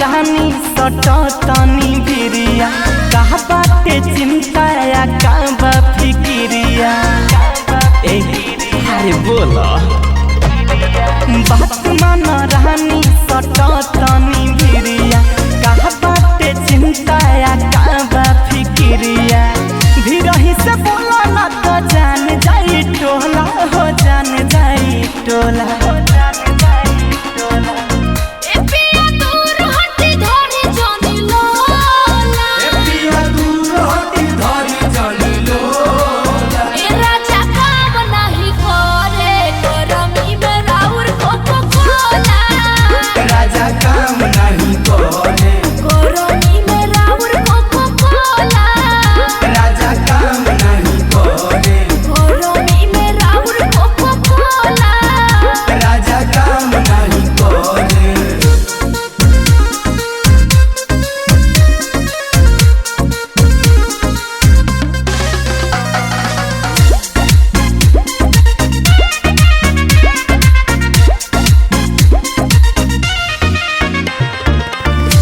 रानी सटतनी भिरिया कहा बाटे चिंता या काबा फिकिरिया अरे बोला बात मान रानी सटतनी भिरिया कहा बाटे चिंता या काबा फिकिरिया धीरही से बोला ना तो जान जाई टोला हो जान जाई टोला।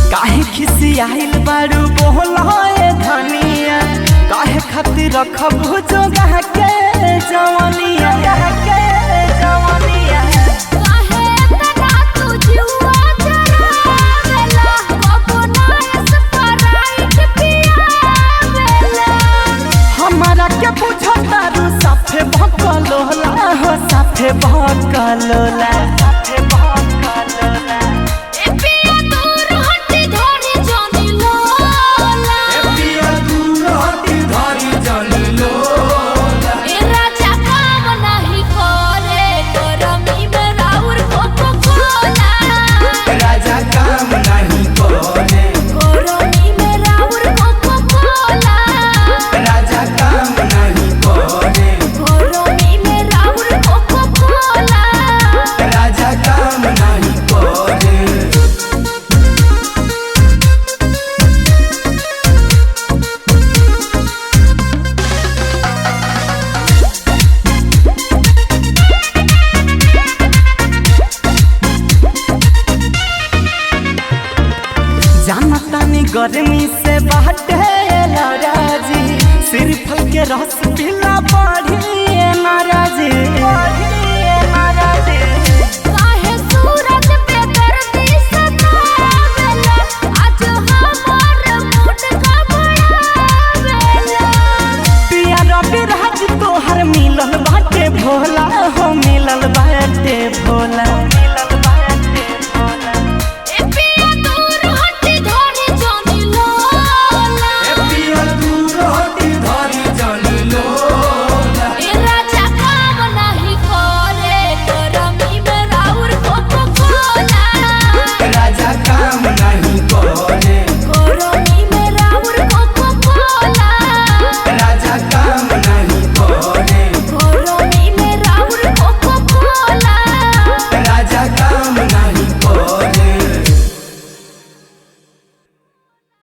आइल बारू बोलाए धनिया काहे खातिर रखबू जोगा के जवानिया के जवानिया काहे तना तू जुआ चरावेला बाबू नायस पराइट पियावेला हमारा के पूछतारू साफे भकलोला हो साफे भकलोला साफे भकलोला जानतानी गर्मी से बाटे राजी सिर फल के रस